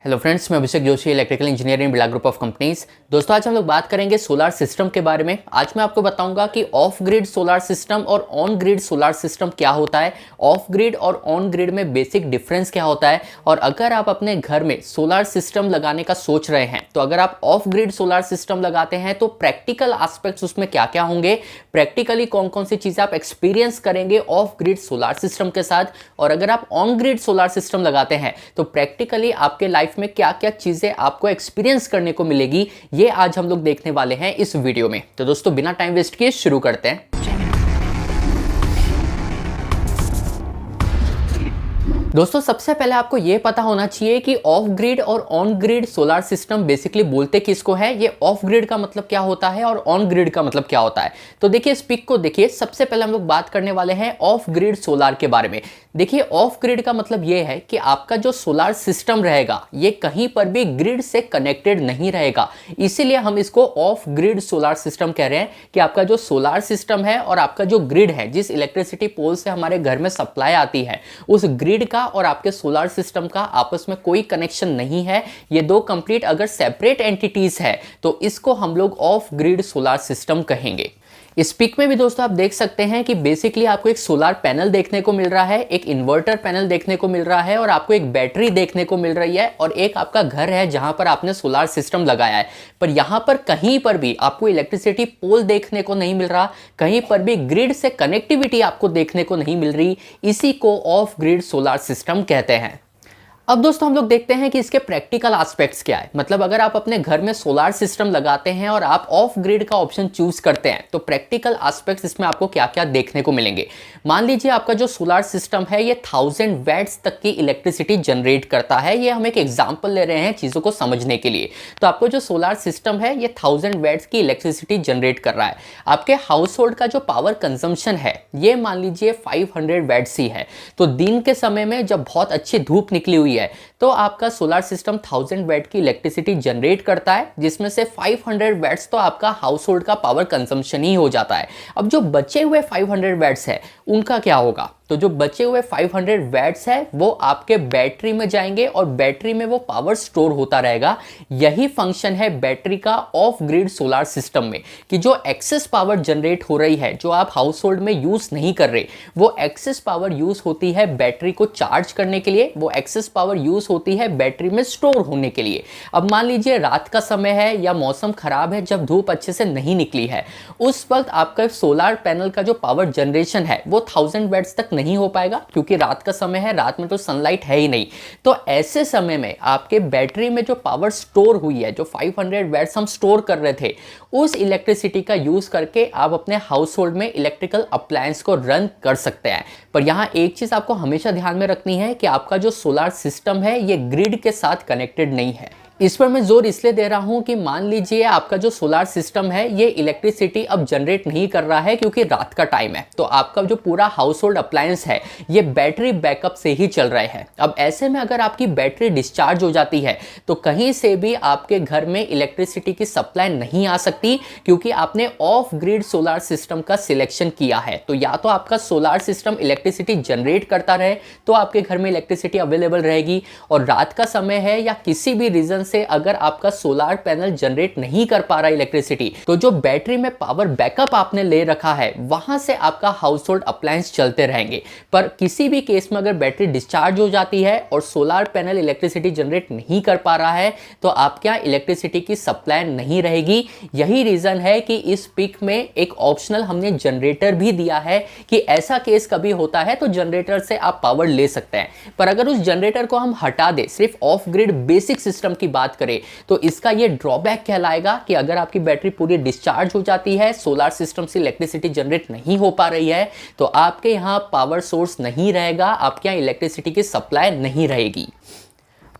Hello friends, मैं Abhishek Joshi, electrical engineer in Birla group of companies. दोस्तों, आज हम लोग बात करेंगे सोलर सिस्टम के बारे में। आज मैं आपको बताऊंगा कि ऑफ ग्रिड सोलर सिस्टम और ऑन ग्रिड सोलर सिस्टम क्या होता है, ऑफ ग्रिड और ऑन ग्रिड में बेसिक डिफरेंस क्या होता है, और अगर आप अपने घर में सोलर सिस्टम लगाने का सोच रहे हैं तो अगर आप ऑफ ग्रिड सोलर सिस्टम लगाते हैं तो प्रैक्टिकल एस्पेक्ट्स उसमें क्या क्या होंगे, प्रैक्टिकली कौन कौन सी चीज़ें आप एक्सपीरियंस करेंगे ऑफ ग्रिड सोलर सिस्टम के साथ, और अगर आप ऑन ग्रिड सोलर सिस्टम लगाते हैं तो प्रैक्टिकली आपके लाइफ में क्या क्या चीजें आपको एक्सपीरियंस करने को मिलेगी, ये आज हम लोग देखने वाले हैं इस वीडियो में। तो दोस्तों, बिना टाइम वेस्ट किए शुरू करते हैं। दोस्तों, सबसे पहले आपको यह पता होना चाहिए कि ऑफ ग्रिड और on grid solar system basically बोलते किसको है। ये ऑफ ग्रिड का मतलब क्या होता है और ऑन ग्रिड का मतलब क्या होता है। तो देखिए, इस पिक को देखिए। सबसे पहले हम लोग बात करने वाले हैं ऑफ ग्रिड सोलर के बारे में। देखिए, ऑफ ग्रिड का मतलब यह है कि आपका जो सोलर सिस्टम रहेगा ये कहीं पर भी ग्रिड से कनेक्टेड नहीं रहेगा, इसीलिए हम इसको ऑफ ग्रिड सोलर सिस्टम कह रहे हैं कि आपका जो सोलर सिस्टम है और आपका जो ग्रिड है, जिस इलेक्ट्रिसिटी पोल से हमारे घर में सप्लाई आती है, उस ग्रिड का और आपके सोलर सिस्टम का आपस में कोई कनेक्शन नहीं है। ये दो कंप्लीट अगर सेपरेट एंटिटीज है तो इसको हम लोग ऑफ ग्रिड सोलर सिस्टम कहेंगे। इस पिक में भी दोस्तों आप देख सकते हैं कि बेसिकली आपको एक सोलर पैनल देखने को मिल रहा है, एक इन्वर्टर पैनल देखने को मिल रहा है, और आपको एक बैटरी देखने को मिल रही है, और एक आपका घर है जहां पर आपने सोलर सिस्टम लगाया है। पर यहां पर कहीं पर भी आपको इलेक्ट्रिसिटी पोल देखने को नहीं मिल रहा, कहीं पर भी ग्रिड से कनेक्टिविटी आपको देखने को नहीं मिल रही। इसी को ऑफ ग्रिड सोलर सिस्टम कहते हैं। अब दोस्तों, हम लोग देखते हैं कि इसके प्रैक्टिकल एस्पेक्ट्स क्या है। मतलब अगर आप अपने घर में सोलर सिस्टम लगाते हैं और आप ऑफ ग्रिड का ऑप्शन चूज करते हैं तो प्रैक्टिकल एस्पेक्ट्स इसमें आपको क्या क्या देखने को मिलेंगे। मान लीजिए आपका जो सोलर सिस्टम है ये 1000 वैट्स तक की इलेक्ट्रिसिटी जनरेट करता है। ये हम एक एग्जाम्पल ले रहे हैं चीज़ों को समझने के लिए। तो आपको जो सोलर सिस्टम है ये 1000 वैट्स की इलेक्ट्रिसिटी जनरेट कर रहा है। आपके हाउस होल्ड का जो पावर कंजम्पशन है ये मान लीजिए 500 वैट्स ही है। तो दिन के समय में जब बहुत अच्छी धूप निकली हुई है तो आपका सोलर सिस्टम 1000 वैट की इलेक्ट्रिसिटी जनरेट करता है, जिसमें से 500 वैट्स तो आपका हाउस होल्ड का पावर कंजम्पशन ही हो जाता है। अब जो बचे हुए 500 वैट्स है उनका क्या होगा। तो जो बचे हुए 500 वैट्स है वो आपके बैटरी में जाएंगे और बैटरी में वो पावर स्टोर होता रहेगा। यही फंक्शन है बैटरी का ऑफ ग्रिड सोलर सिस्टम में, कि जो एक्सेस पावर जनरेट हो रही है, जो आप हाउस होल्ड में यूज नहीं कर रहे, वो एक्सेस पावर यूज होती है बैटरी को चार्ज करने के लिए, वो एक्सेस पावर यूज होती है बैटरी में स्टोर होने के लिए। अब मान लीजिए रात का समय है या मौसम खराब है, जब धूप अच्छे से नहीं निकली है, उस वक्त आपका सोलर पैनल का जो पावर जनरेशन है वो 1000 वैट्स तक नहीं हो पाएगा, क्योंकि रात का समय है, रात में तो सनलाइट है ही नहीं। तो ऐसे समय में आपके बैटरी में जो पावर स्टोर हुई है, जो 500 वैट्स हम स्टोर कर रहे थे, उस इलेक्ट्रिसिटी का यूज करके आप अपने हाउस होल्ड में इलेक्ट्रिकल अप्लायंस को रन कर सकते हैं। पर यहां एक चीज आपको हमेशा ध्यान में रखनी है कि आपका जो सोलर सिस्टम है ये ग्रिड के साथ कनेक्टेड नहीं है। इस पर मैं जोर इसलिए दे रहा हूं कि मान लीजिए आपका जो सोलर सिस्टम है ये इलेक्ट्रिसिटी अब जनरेट नहीं कर रहा है क्योंकि रात का टाइम है, तो आपका जो पूरा हाउस होल्ड अप्लायंस है ये बैटरी बैकअप से ही चल रहे हैं। अब ऐसे में अगर आपकी बैटरी डिस्चार्ज हो जाती है तो कहीं से भी आपके घर में इलेक्ट्रिसिटी की सप्लाई नहीं आ सकती, क्योंकि आपने ऑफ ग्रिड सोलर सिस्टम का सिलेक्शन किया है। तो या तो आपका सोलर सिस्टम इलेक्ट्रिसिटी जनरेट करता रहे तो आपके घर में इलेक्ट्रिसिटी अवेलेबल रहेगी, और रात का समय है या किसी भी रीजन से अगर आपका सोलर पैनल जनरेट नहीं कर पा रहा इलेक्ट्रिसिटी, तो जो बैटरी में पावर बैकअप आपने ले रखा है वहां से आपका हाउस होल्ड अप्लायंस चलते रहेंगे। पर किसी भी केस में अगर बैटरी डिस्चार्ज हो जाती है और सोलर पैनल इलेक्ट्रिसिटी जनरेट नहीं कर पा रहा है तो आपके यहाँ इलेक्ट्रिसिटी की सप्लाई नहीं रहेगी। यही रीजन है कि इस पिक में एक ऑप्शनल हमने जनरेटर भी दिया है कि ऐसा केस कभी होता है तो जनरेटर से आप पावर ले सकते हैं। पर अगर उस जनरेटर को हम हटा दे, सिर्फ ऑफ ग्रिड बेसिक सिस्टम की बात करें, तो इसका ये ड्रॉबैक कहलाएगा कि अगर आपकी बैटरी पूरी डिस्चार्ज हो जाती है, सोलर सिस्टम से इलेक्ट्रिसिटी जनरेट नहीं हो पा रही है, तो आपके यहां पावर सोर्स नहीं रहेगा, आपके यहां इलेक्ट्रिसिटी की सप्लाई नहीं रहेगी।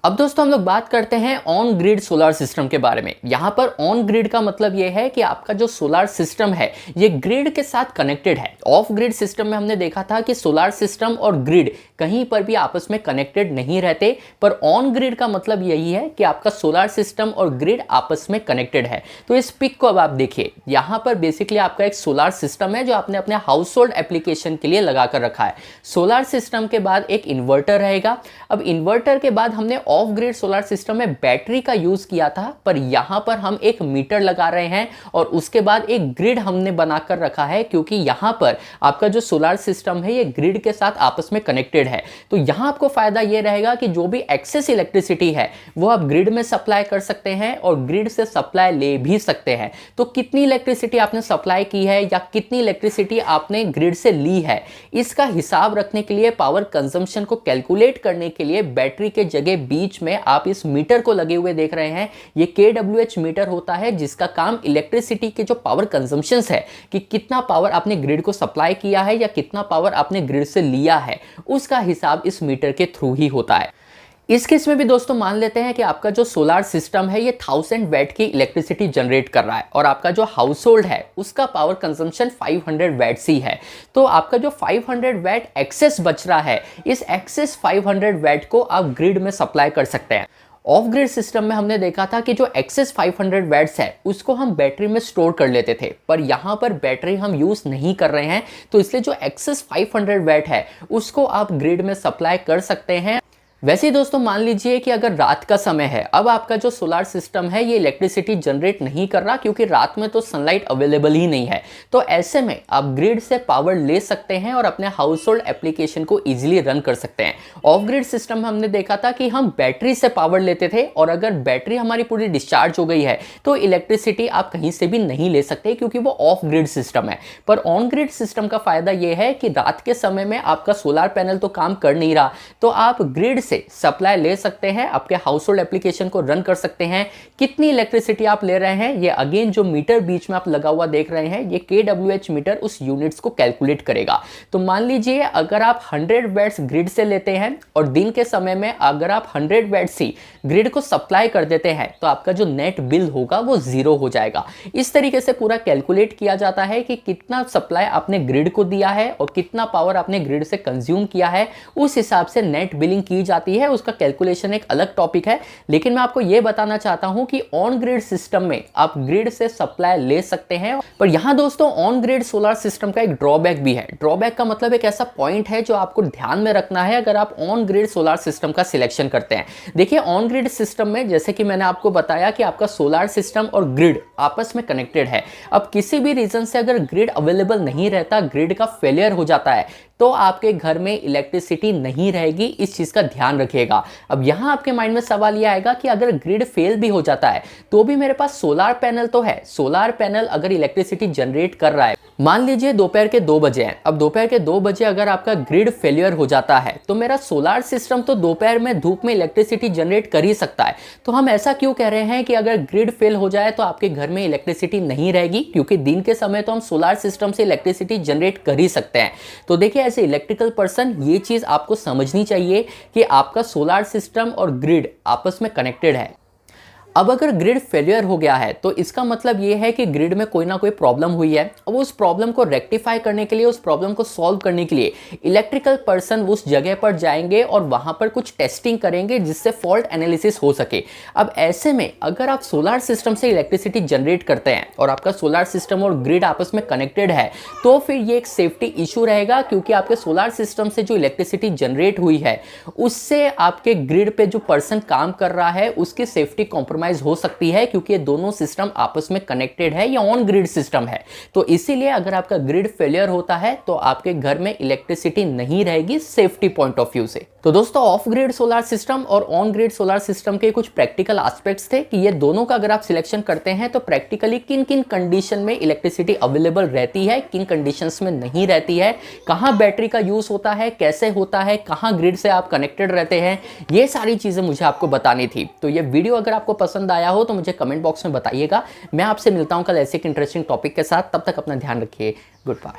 अब दोस्तों, हम लोग बात करते हैं ऑन ग्रिड सोलर सिस्टम के बारे में। यहां पर ऑन ग्रिड का मतलब यह है कि आपका जो सोलर सिस्टम है ये ग्रिड के साथ कनेक्टेड है। ऑफ ग्रिड सिस्टम में हमने देखा था कि सोलर सिस्टम और ग्रिड कहीं पर भी आपस में कनेक्टेड नहीं रहते, पर ऑन ग्रिड का मतलब यही है कि आपका सोलर सिस्टम और ग्रिड आपस में कनेक्टेड है। तो इस पिक को अब आप देखिए, यहां पर बेसिकली आपका एक सोलर सिस्टम है जो आपने अपने हाउस होल्ड एप्लीकेशन के लिए लगा कर रखा है। सोलर सिस्टम के बाद एक इन्वर्टर रहेगा। अब इन्वर्टर के बाद हमने ऑफ ग्रिड सोलर सिस्टम में बैटरी का यूज किया था, पर यहां पर हम एक मीटर लगा रहे हैं और उसके बाद एक ग्रिड हमने बनाकर रखा है, क्योंकि यहां पर आपका जो सोलर सिस्टम है ये ग्रिड के साथ आपस में कनेक्टेड है। तो यहां आपको फायदा ये रहेगा कि जो भी एक्सेस इलेक्ट्रिसिटी है वो आप ग्रिड में सप्लाई कर सकते हैं और ग्रिड से सप्लाई ले भी सकते हैं। तो कितनी इलेक्ट्रिसिटी आपने सप्लाई की है या कितनी इलेक्ट्रिसिटी आपने ग्रिड से ली है, इसका हिसाब रखने के लिए, पावर कंजम्पशन को कैलकुलेट करने के लिए बैटरी के जगह बीच में आप इस मीटर को लगे हुए देख रहे हैं। ये kWh मीटर होता है जिसका काम इलेक्ट्रिसिटी के जो पावर कंजम्पशन है कि कितना पावर आपने ग्रिड को सप्लाई किया है या कितना पावर आपने ग्रिड से लिया है, उसका हिसाब इस मीटर के थ्रू ही होता है। इस केस में भी दोस्तों मान लेते हैं कि आपका जो सोलर सिस्टम है ये 1000 वैट की इलेक्ट्रिसिटी जनरेट कर रहा है और आपका जो हाउस होल्ड है उसका पावर कंजम्पशन 500 वैट्स ही है। तो आपका जो 500 वैट एक्सेस बच रहा है, इस एक्सेस 500 वैट को आप ग्रिड में सप्लाई कर सकते हैं। ऑफ ग्रिड सिस्टम में हमने देखा था कि जो एक्सेस 500 वैट्स है उसको हम बैटरी में स्टोर कर लेते थे, पर यहाँ पर बैटरी हम यूज नहीं कर रहे हैं, तो इसलिए जो एक्सेस 500 वैट है उसको आप ग्रिड में सप्लाई कर सकते हैं। वैसे ही दोस्तों मान लीजिए कि अगर रात का समय है, अब आपका जो सोलर सिस्टम है ये इलेक्ट्रिसिटी जनरेट नहीं कर रहा, क्योंकि रात में तो सनलाइट अवेलेबल ही नहीं है, तो ऐसे में आप ग्रिड से पावर ले सकते हैं और अपने हाउस होल्ड एप्लीकेशन को इजीली रन कर सकते हैं। ऑफ ग्रिड सिस्टम में हमने देखा था कि हम बैटरी से पावर लेते थे और अगर बैटरी हमारी पूरी डिस्चार्ज हो गई है तो इलेक्ट्रिसिटी आप कहीं से भी नहीं ले सकते, क्योंकि वो ऑफ ग्रिड सिस्टम है। पर ऑन ग्रिड सिस्टम का फायदा यह है कि रात के समय में आपका सोलर पैनल तो काम कर नहीं रहा, तो आप ग्रिड से सप्लाई ले सकते हैं, आपके हाउस होल्ड एप्लीकेशन को रन कर सकते हैं। कितनी इलेक्ट्रिसिटी आप ले रहे हैं, ये अगेन जो मीटर बीच में आप लगा हुआ देख रहे हैं, ये kWh मीटर उस यूनिट्स को कैलकुलेट करेगा। तो मान लीजिए अगर आप 100 वैट्स ग्रिड से लेते हैं और दिन के समय में अगर आप 100 वैट्स ही ग्रिड को सप्लाई कर देते हैं, तो आपका जो नेट बिल होगा वो 0 हो जाएगा। इस तरीके से पूरा कैलकुलेट किया जाता है कि कितना सप्लाई आपने ग्रिड को दिया है और कितना पावर आपने ग्रिड से कंज्यूम किया है, उस हिसाब से नेट बिलिंग की जाती है। उसका कैलकुलेशन एक अलग टॉपिक है, लेकिन मैं आपको यह बताना चाहता हूं कि ऑन ग्रिड सिस्टम में आप ग्रिड से सप्लाई ले सकते हैं। पर यहां दोस्तों ऑन ग्रिड सोलर सिस्टम का एक ड्रॉबैक भी है। ड्रॉबैक का मतलब एक ऐसा पॉइंट है जो आपको ध्यान में रखना है अगर आप ऑन ग्रिड सोलर सिस्टम का सिलेक्शन करते हैं। देखिए ऑन ग्रिड सिस्टम में जैसे कि मैंने आपको बताया कि आपका सोलर सिस्टम और ग्रिड आपस में कनेक्टेड है। अब किसी भी रीजन से अगर ग्रिड अवेलेबल नहीं रहता, ग्रिड का फेलियर हो जाता है, तो आपके घर में इलेक्ट्रिसिटी नहीं रहेगी। इस चीज का ध्यान रखिएगा। अब यहां आपके माइंड में सवाल यह आएगा कि अगर ग्रिड फेल भी हो जाता है तो भी मेरे पास सोलर पैनल तो है, सोलर पैनल अगर इलेक्ट्रिसिटी जनरेट कर रहा है, मान लीजिए दोपहर के 2 बजे हैं। अब दोपहर के 2 बजे अगर आपका ग्रिड फेलियर हो जाता है तो मेरा सोलर सिस्टम तो दोपहर में धूप में इलेक्ट्रिसिटी जनरेट कर ही सकता है। तो हम ऐसा क्यों कह रहे हैं कि अगर ग्रिड फेल हो जाए तो आपके घर में इलेक्ट्रिसिटी नहीं रहेगी, क्योंकि दिन के समय तो हम सोलर सिस्टम से इलेक्ट्रिसिटी जनरेट कर ही सकते हैं। तो देखिए ऐसे इलेक्ट्रिकल पर्सन ये चीज आपको समझनी चाहिए कि आपका सोलर सिस्टम और ग्रिड आपस में कनेक्टेड है। अब अगर ग्रिड फेलियर हो गया है तो इसका मतलब ये है कि ग्रिड में कोई ना कोई प्रॉब्लम हुई है। अब उस प्रॉब्लम को रेक्टिफाई करने के लिए, उस प्रॉब्लम को सॉल्व करने के लिए इलेक्ट्रिकल पर्सन उस जगह पर जाएंगे और वहां पर कुछ टेस्टिंग करेंगे जिससे फॉल्ट एनालिसिस हो सके। अब ऐसे में अगर आप सोलर सिस्टम से इलेक्ट्रिसिटी जनरेट करते हैं और आपका सोलर सिस्टम और ग्रिड आपस में कनेक्टेड है, तो फिर ये एक सेफ्टी इशू रहेगा, क्योंकि आपके सोलर सिस्टम से जो इलेक्ट्रिसिटी जनरेट हुई है उससे आपके ग्रिड पे जो पर्सन काम कर रहा है उसकी सेफ्टी कॉम्प्रोमाइज हो सकती है, क्योंकि ये दोनों सिस्टम आपस में कनेक्टेड है, या ऑन ग्रिड सिस्टम है। तो इसीलिए अगर आपका ग्रिड फेलियर होता है तो आपके घर में इलेक्ट्रिसिटी नहीं रहेगी सेफ्टी पॉइंट ऑफ व्यू से। तो दोस्तों ऑफ ग्रिड सोलर सिस्टम और ऑन ग्रिड सोलर सिस्टम के कुछ प्रैक्टिकल एस्पेक्ट्स थे कि ये दोनों का अगर आप सिलेक्शन करते हैं तो प्रैक्टिकली किन किन कंडीशन में इलेक्ट्रिसिटी अवेलेबल रहती है, किन कंडीशंस में नहीं रहती है, कहां बैटरी का यूज होता है, कैसे होता है, कहां ग्रिड से आप कनेक्टेड रहते हैं, ये सारी चीजें मुझे आपको बतानी थी। तो ये वीडियो अगर आपको पसंद आया हो तो मुझे कमेंट बॉक्स में बताइएगा। मैं आपसे मिलता हूं कल ऐसे एक इंटरेस्टिंग टॉपिक के साथ। तब तक अपना ध्यान रखिए। Good bye.